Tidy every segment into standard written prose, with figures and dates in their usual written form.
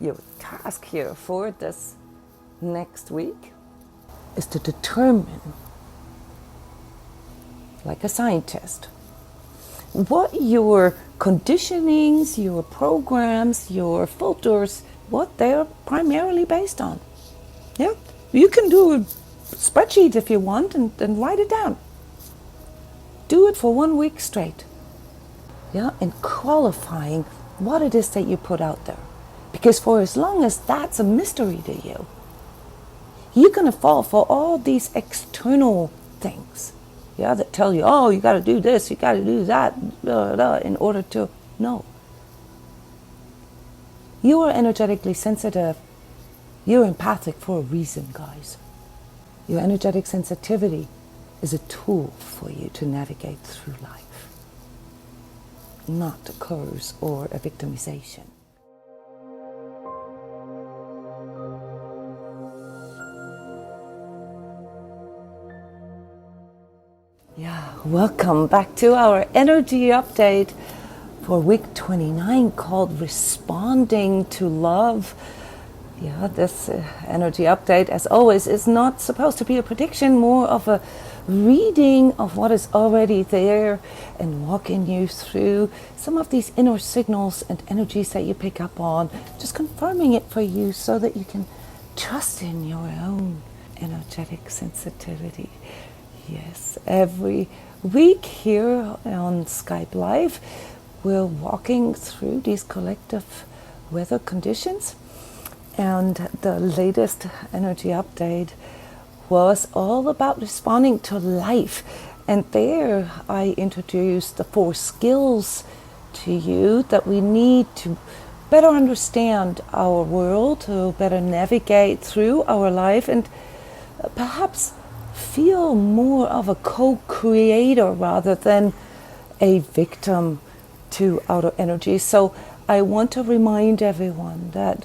Your task here for this next week is to determine, like a scientist, what your conditionings, your programs, your filters, what they're primarily based on. Yeah, you can do a spreadsheet if you want and write it down. Do it for 1 week straight. Yeah, and qualifying what it is that you put out there. Because for as long as that's a mystery to you, you're going to fall for all these external things, yeah, that tell you, oh, you got to do this, you got to do that, blah, blah, blah, in order to know. You are energetically sensitive. You're empathic for a reason, guys. Your energetic sensitivity is a tool for you to navigate through life, not a curse or a victimization. Yeah, welcome back to our energy update for week 29 called Responding to Love. Yeah, this energy update, as always, is not supposed to be a prediction, more of a reading of what is already there and walking you through some of these inner signals and energies that you pick up on, just confirming it for you so that you can trust in your own energetic sensitivity. Yes, every week here on Skype Live, we're walking through these collective weather conditions. And the latest energy update was all about responding to life. And there I introduced the 4 skills to you that we need to better understand our world, to better navigate through our life, and perhaps feel more of a co-creator rather than a victim to outer energy. So I want to remind everyone that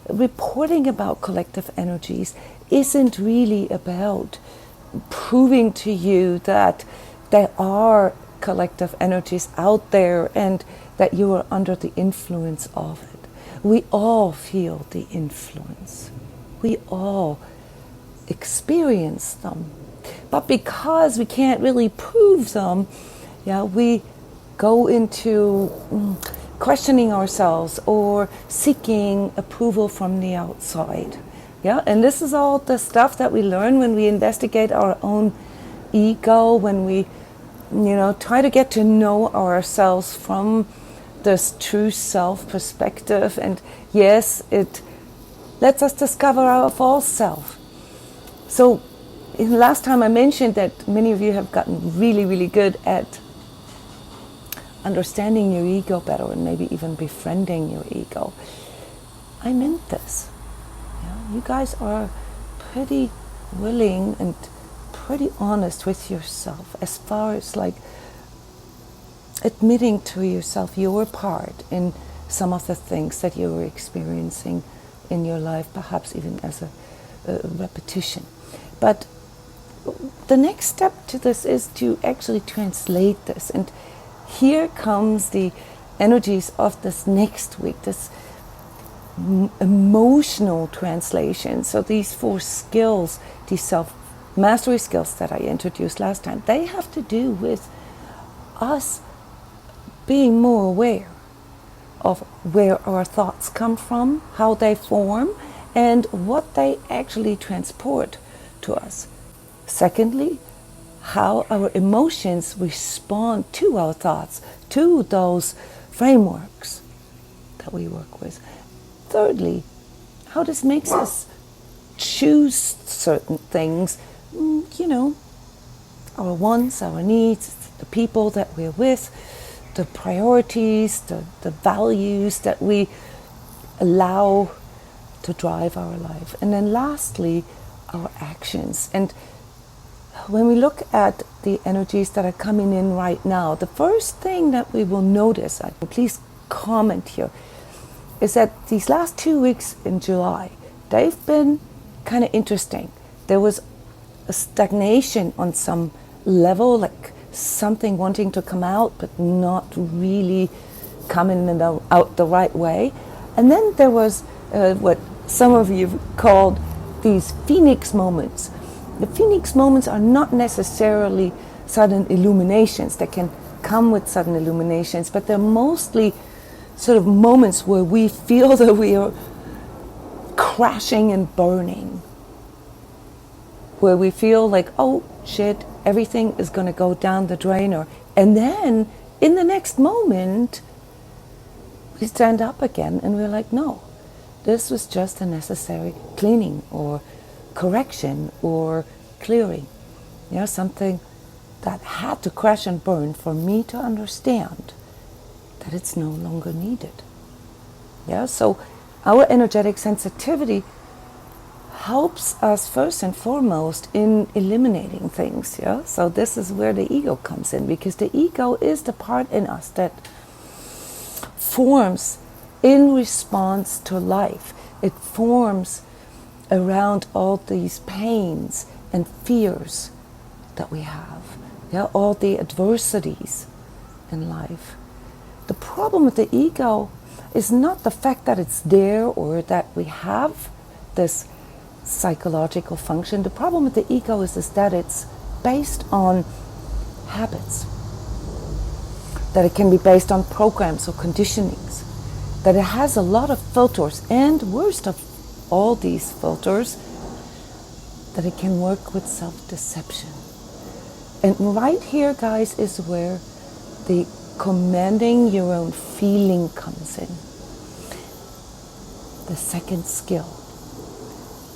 reporting about collective energies isn't really about proving to you that there are collective energies out there and that you are under the influence of it. We all feel the influence. We all experience them. But because we can't really prove them, yeah, we go into questioning ourselves or seeking approval from the outside. Yeah, and this is all the stuff that we learn when we investigate our own ego, when we, try to get to know ourselves from this true self perspective. And yes, it lets us discover our false self. So last time I mentioned that many of you have gotten really, really good at understanding your ego better and maybe even befriending your ego. I meant this. Yeah, you guys are pretty willing and pretty honest with yourself as far as like admitting to yourself your part in some of the things that you're experiencing in your life, perhaps even as a repetition. But the next step to this is to actually translate this. And here comes the energies of this next week, this emotional translation. So these 4 skills, these self-mastery skills that I introduced last time, they have to do with us being more aware of where our thoughts come from, how they form, and what they actually transport to us. Secondly, how our emotions respond to our thoughts, to those frameworks that we work with. Thirdly, how this makes us choose certain things, our wants, our needs, the people that we're with, the priorities, the values that we allow to drive our life. And then lastly, our actions. And when we look at the energies that are coming in right now, the first thing that we will notice, please comment here, is that these last 2 weeks in July, they've been kind of interesting. There was a stagnation on some level, like something wanting to come out but not really coming out the right way. And then there was what some of you called these phoenix moments. The phoenix moments are not necessarily sudden illuminations. They can come with sudden illuminations, but they're mostly sort of moments where we feel that we are crashing and burning, where we feel like, oh shit, everything is going to go down the drain, and then in the next moment we stand up again and we're like, no, this was just a necessary cleaning or correction or clearing, something that had to crash and burn for me to understand that it's no longer needed. So our energetic sensitivity helps us first and foremost in eliminating things. So this is where the ego comes in, because the ego is the part in us that forms in response to life. It forms around all these pains and fears that we have, all the adversities in life. The problem with the ego is not the fact that it's there or that we have this psychological function. The problem with the ego is that it's based on habits, that it can be based on programs or conditionings, that it has a lot of filters, and worst of all these filters, that it can work with self-deception. And right here, guys, is where the commanding your own feeling comes in. The second skill.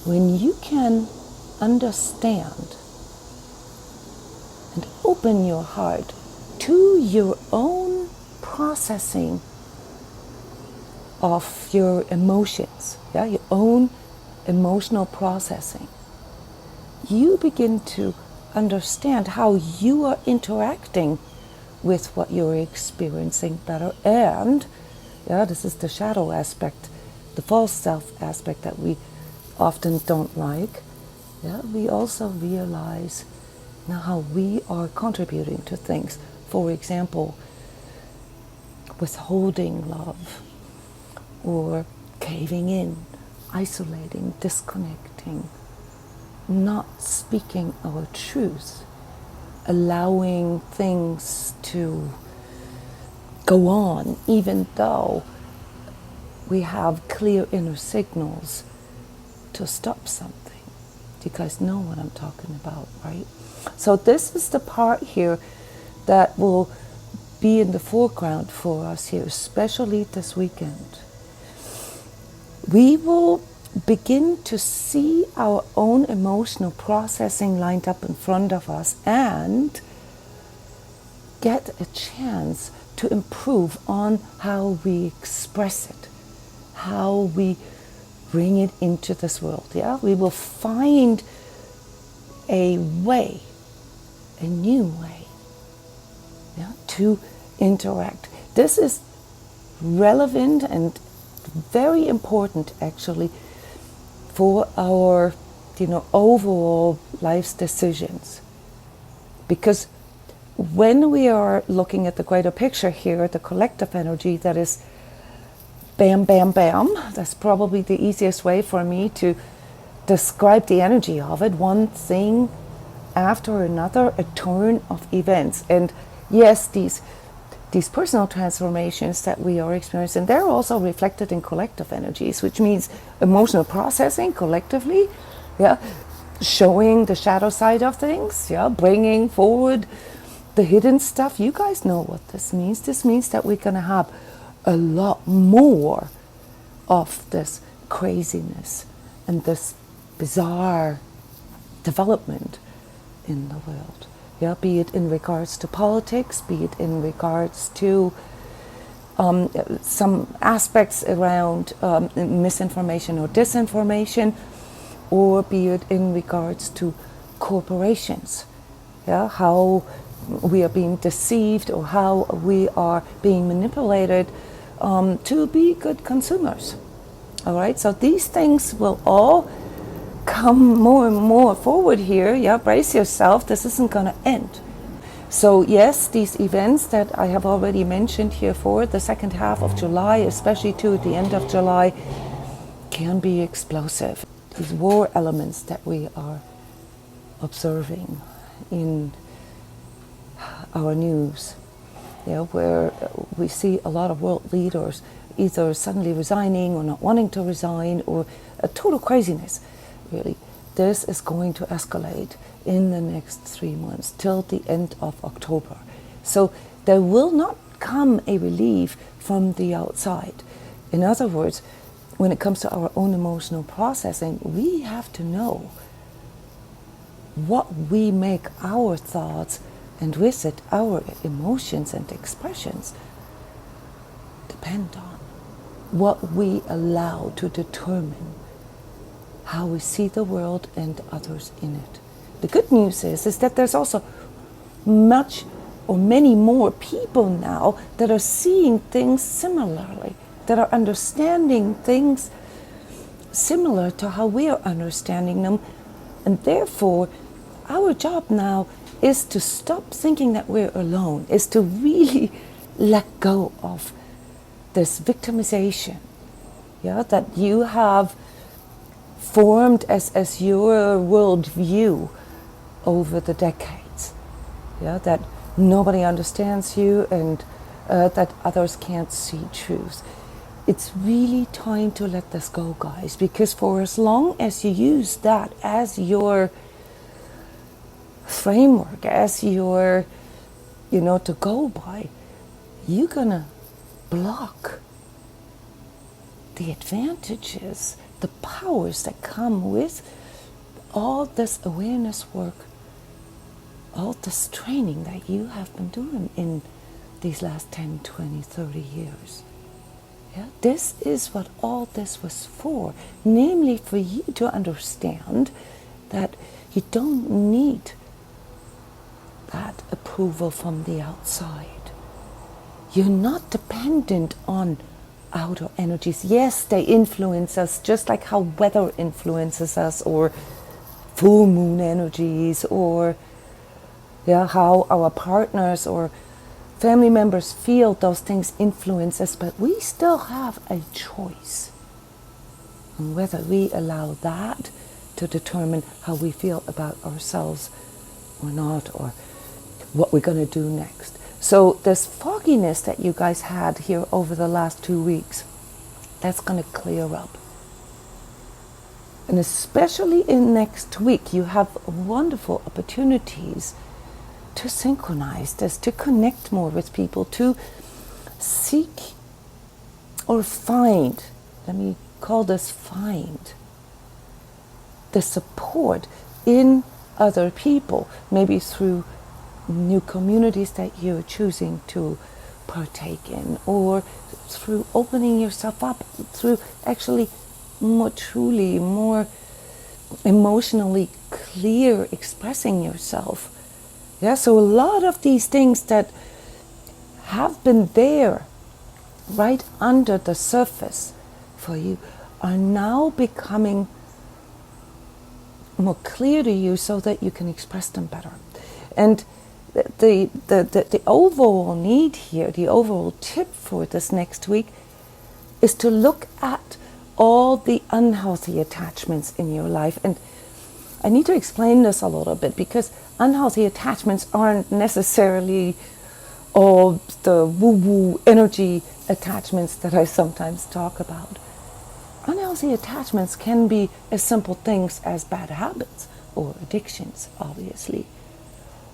When you can understand and open your heart to your own processing of your emotions, your own emotional processing, you begin to understand how you are interacting with what you're experiencing better. And this is the shadow aspect, the false self aspect that we often don't like. We also realize now how we are contributing to things. For example, withholding love, or caving in, isolating, disconnecting, not speaking our truth, allowing things to go on even though we have clear inner signals to stop something. Do you guys know what I'm talking about, right? So this is the part here that will be in the foreground for us here, especially this weekend. We will begin to see our own emotional processing lined up in front of us and get a chance to improve on how we express it, how we bring it into this world. We will find a way, a new way, to interact. This is relevant and very important, actually, for our overall life's decisions, because when we are looking at the greater picture here, the collective energy that is bam, bam, bam, that's probably the easiest way for me to describe the energy of it, one thing after another, a turn of events. And yes, these personal transformations that we are experiencing, they're also reflected in collective energies, which means emotional processing collectively, showing the shadow side of things, bringing forward the hidden stuff. You guys know what this means. This means that we're going to have a lot more of this craziness and this bizarre development in the world. Be it in regards to politics, be it in regards to some aspects around misinformation or disinformation, or be it in regards to corporations, how we are being deceived or how we are being manipulated to be good consumers. All right, so these things will all come more and more forward here. Brace yourself, this isn't going to end. So yes, these events that I have already mentioned here for the second half of July, especially to the end of July, can be explosive. These war elements that we are observing in our news, where we see a lot of world leaders either suddenly resigning or not wanting to resign, or a total craziness, really. This is going to escalate in the next 3 months till the end of October. So there will not come a relief from the outside. In other words, when it comes to our own emotional processing, we have to know what we make our thoughts, and with it our emotions and expressions, depend on. What we allow to determine how we see the world and others in it. The good news is that there's also many more people now that are seeing things similarly, that are understanding things similar to how we are understanding them. And therefore, our job now is to stop thinking that we're alone, is to really let go of this victimization, that you have formed as your worldview over the decades, that nobody understands you, and that others can't see truth. It's really time to let this go, guys, because for as long as you use that as your framework, as your, to go by, you're gonna block the advantages, the powers that come with all this awareness work, all this training that you have been doing in these last 10, 20, 30 years. This is what all this was for, namely for you to understand that you don't need that approval from the outside. You're not dependent on outer energies. Yes, they influence us, just like how weather influences us, or full moon energies, or how our partners or family members feel, those things influence us, but we still have a choice on whether we allow that to determine how we feel about ourselves or not, or what we're going to do next. So this fogginess that you guys had here over the last 2 weeks, that's going to clear up. And especially in next week, you have wonderful opportunities to synchronize this, to connect more with people, to seek or find, let me call this find, the support in other people, maybe through new communities that you're choosing to partake in, or through opening yourself up, through actually more emotionally clear expressing yourself. So a lot of these things that have been there right under the surface for you are now becoming more clear to you so that you can express them better. And the overall need here, the overall tip for this next week, is to look at all the unhealthy attachments in your life. And I need to explain this a little bit, because unhealthy attachments aren't necessarily all the woo-woo energy attachments that I sometimes talk about. Unhealthy attachments can be as simple things as bad habits or addictions, obviously,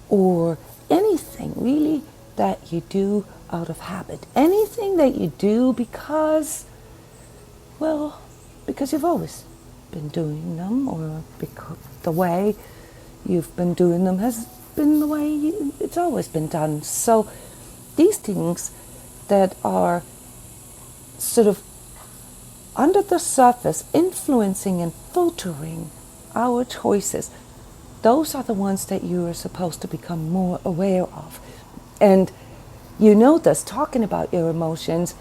or anything really that you do out of habit, anything that you do because you've always been doing them, or because the way you've been doing them has been the way it's always been done. So these things that are sort of under the surface, influencing and filtering our choices, those are the ones that you are supposed to become more aware of. And you know this, talking about your emotions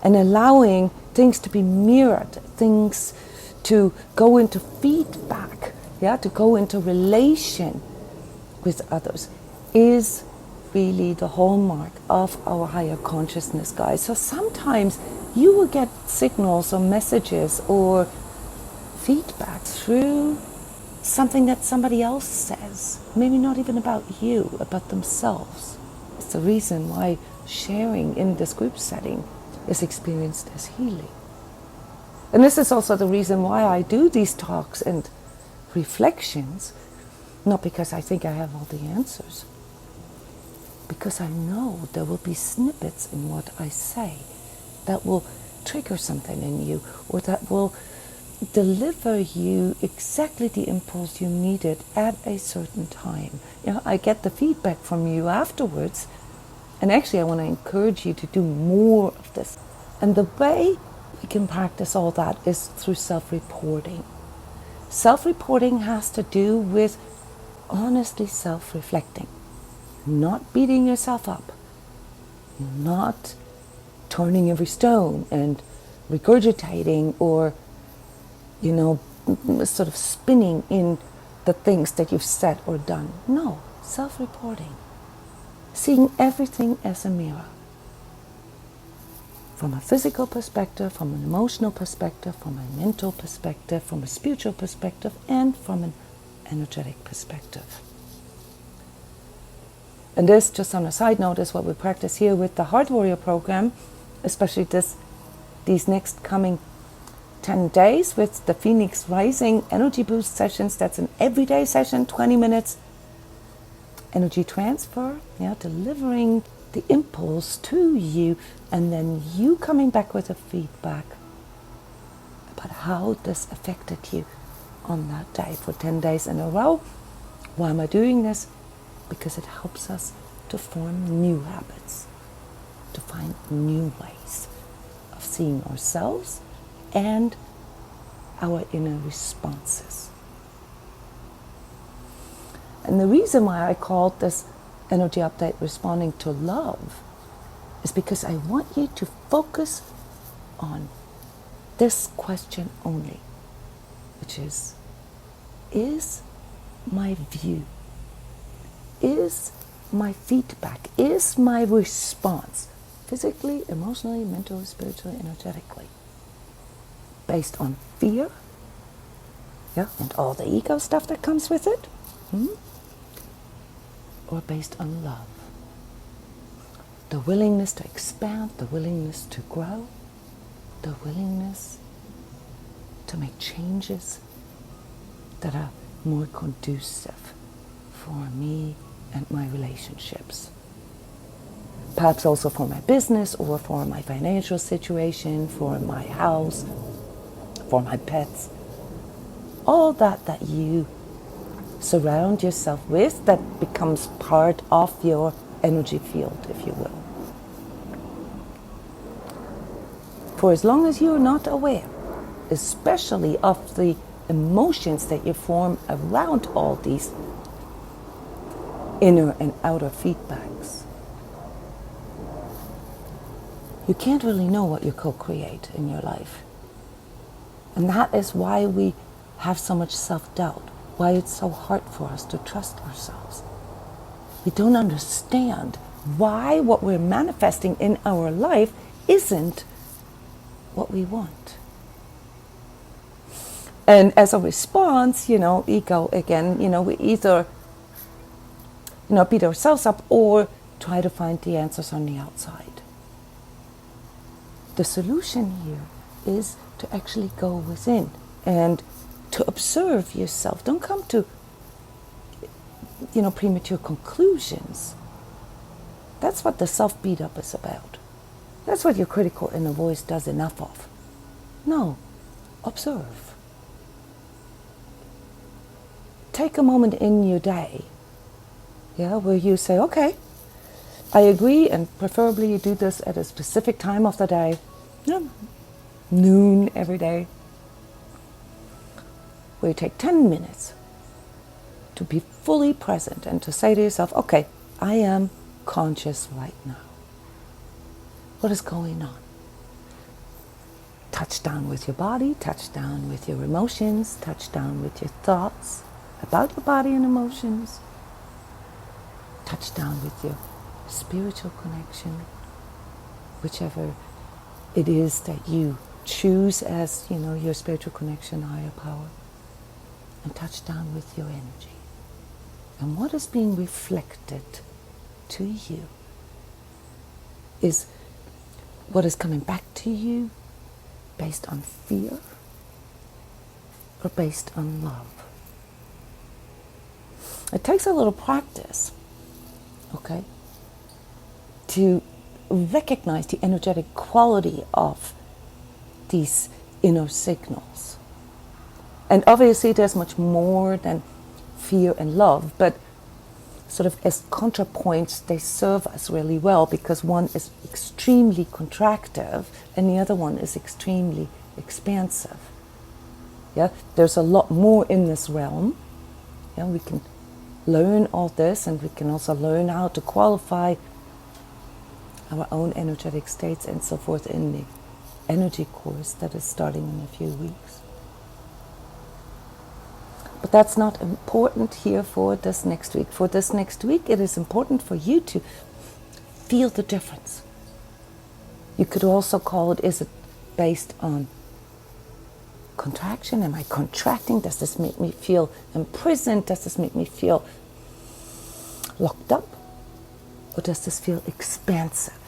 and allowing things to be mirrored, things to go into feedback, to go into relation with others, is really the hallmark of our higher consciousness, guys. So sometimes you will get signals or messages or feedback through something that somebody else says, maybe not even about you, about themselves. It's the reason why sharing in this group setting is experienced as healing. And this is also the reason why I do these talks and reflections, not because I think I have all the answers, because I know there will be snippets in what I say that will trigger something in you, or that will deliver you exactly the impulse you needed at a certain time. I get the feedback from you afterwards, and actually I want to encourage you to do more of this. And the way we can practice all that is through self-reporting. Self-reporting has to do with honestly self-reflecting, not beating yourself up, not turning every stone and regurgitating or sort of spinning in the things that you've said or done. No, self-reporting. Seeing everything as a mirror. From a physical perspective, from an emotional perspective, from a mental perspective, from a spiritual perspective, and from an energetic perspective. And this, just on a side note, is what we practice here with the Heart Warrior program, especially these next coming 10 days with the Phoenix Rising Energy Boost sessions. That's an everyday session, 20 minutes energy transfer, delivering the impulse to you, and then you coming back with a feedback about how this affected you on that day for 10 days in a row. Why am I doing this? Because it helps us to form new habits, to find new ways of seeing ourselves and our inner responses. And the reason why I called this energy update Responding to Love is because I want you to focus on this question only, which is my view, is my feedback, is my response, physically, emotionally, mentally, spiritually, energetically, based on fear, and all the ego stuff that comes with it, or based on love? The willingness to expand, the willingness to grow, the willingness to make changes that are more conducive for me and my relationships. Perhaps also for my business or for my financial situation, for my house, for my pets. All that you surround yourself with, that becomes part of your energy field, if you will. For as long as you're not aware, especially of the emotions that you form around all these inner and outer feedbacks, you can't really know what you co-create in your life. And that is why we have so much self-doubt, why it's so hard for us to trust ourselves. We don't understand why what we're manifesting in our life isn't what we want. And as a response, ego again, we either, beat ourselves up or try to find the answers on the outside. The solution here is to actually go within and to observe yourself. Don't come to, premature conclusions. That's what the self-beat up is about. That's what your critical inner voice does enough of. No, observe. Take a moment in your day, where you say, okay, I agree, and preferably you do this at a specific time of the day, noon every day, where you take 10 minutes to be fully present and to say to yourself, okay, I am conscious right now. What is going on? Touch down with your body, touch down with your emotions, touch down with your thoughts about your body and emotions. Touch down with your spiritual connection, whichever it is that you choose as, your spiritual connection, higher power, and touch down with your energy. And what is being reflected to you is what is coming back to you based on fear or based on love. It takes a little practice, okay, to recognize the energetic quality of these inner signals. And obviously there's much more than fear and love, but sort of as contrapoints, they serve us really well, because one is extremely contractive and the other one is extremely expansive. Yeah, there's a lot more in this realm. Yeah, we can learn all this, and we can also learn how to qualify our own energetic states and so forth in the energy course that is starting in a few weeks. But that's not important here for this next week. For this next week, it is important for you to feel the difference. You could also call it, is it based on contraction? Am I contracting? Does this make me feel imprisoned? Does this make me feel locked up? Or does this feel expansive?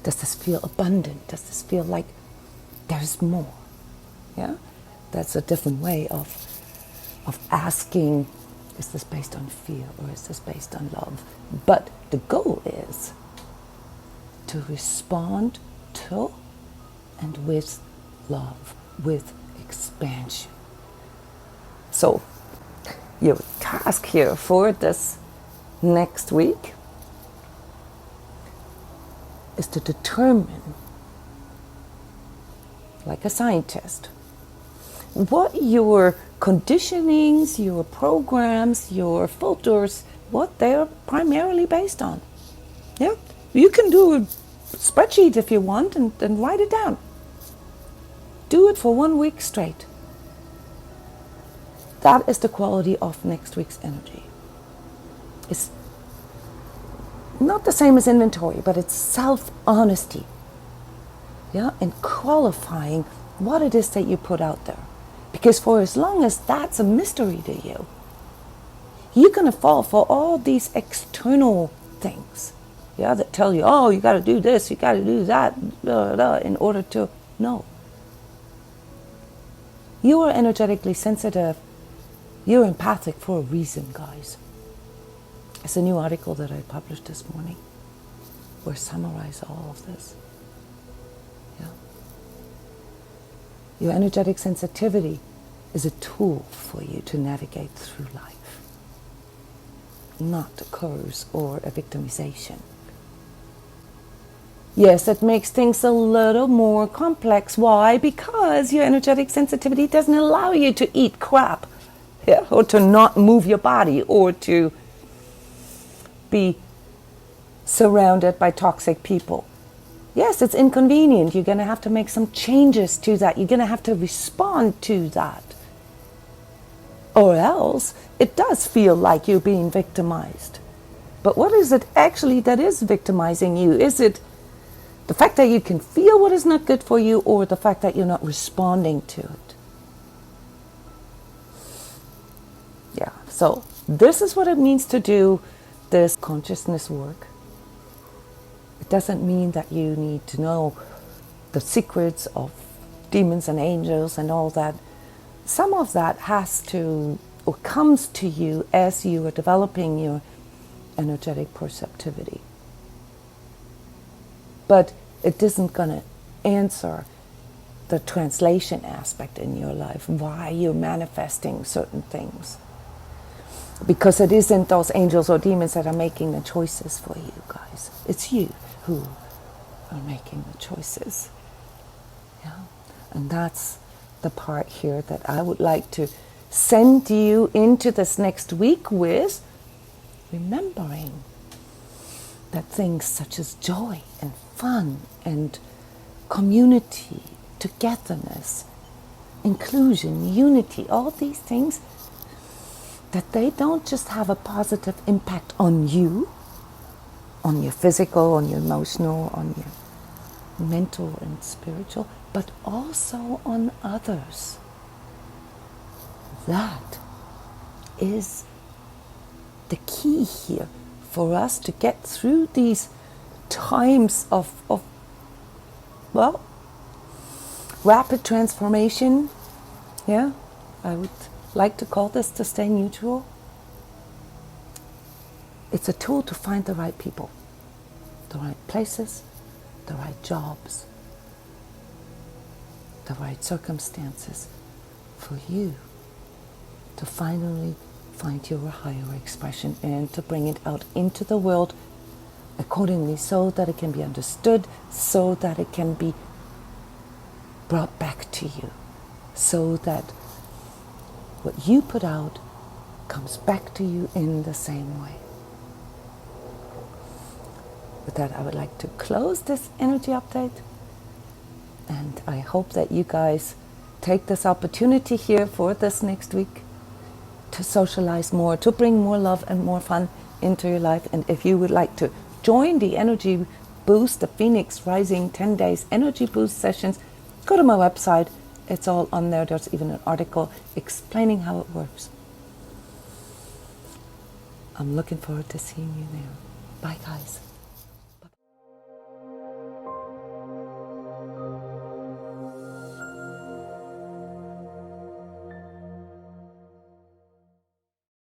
Does this feel abundant? Does this feel like there's more? Yeah? That's a different way of asking, is this based on fear or is this based on love? But the goal is to respond to and with love, with expansion. So your task here for this next week is to determine, like a scientist, what your conditionings, your programs, your filters, what they're primarily based on. Yeah, you can do a spreadsheet if you want and write it down. Do it for 1 week straight. That is the quality of next week's energy. It's not the same as inventory, but it's self-honesty. Yeah, and qualifying what it is that you put out there. Because for as long as that's a mystery to you, you're going to fall for all these external things, yeah, that tell you, oh, you got to do this, you got to do that, blah, blah, blah, in order to know. You are energetically sensitive. You're empathic for a reason, guys. It's a new article that I published this morning where I summarize all of this. Yeah. Your energetic sensitivity is a tool for you to navigate through life, not a curse or a victimization. Yes, it makes things a little more complex. Why? Because your energetic sensitivity doesn't allow you to eat crap, yeah, or to not move your body, or to be surrounded by toxic people. Yes, it's inconvenient. You're going to have to make some changes to that. You're going to have to respond to that. Or else it does feel like you're being victimized. But what is it actually that is victimizing you? Is it the fact that you can feel what is not good for you, or the fact that you're not responding to it? Yeah, so this is what it means to do this consciousness work. It doesn't mean that you need to know the secrets of demons and angels and all that. Some of that has to, or comes to you as you are developing your energetic perceptivity. But it isn't going to answer the translation aspect in your life, why you're manifesting certain things. Because it isn't those angels or demons that are making the choices for you, guys. It's you who are making the choices. Yeah. And that's the part here that I would like to send you into this next week with, remembering that things such as joy and fun and community, togetherness, inclusion, unity, all these things, that they don't just have a positive impact on you, on your physical, on your emotional, on your mental and spiritual, but also on others. That is the key here for us to get through these times of well, rapid transformation. Yeah, I would like to call this to stay neutral. It's a tool to find the right people, the right places, the right jobs, the right circumstances for you to finally find your higher expression and to bring it out into the world accordingly, so that it can be understood, so that it can be brought back to you, so that what you put out comes back to you in the same way. With that, I would like to close this energy update, and I hope that you guys take this opportunity here for this next week to socialize more, to bring more love and more fun into your life. And if you would like to join the Energy Boost, the Phoenix Rising 10 Days Energy Boost sessions, go to my website. It's all on there. There's even an article explaining how it works. I'm looking forward to seeing you there. Bye, guys.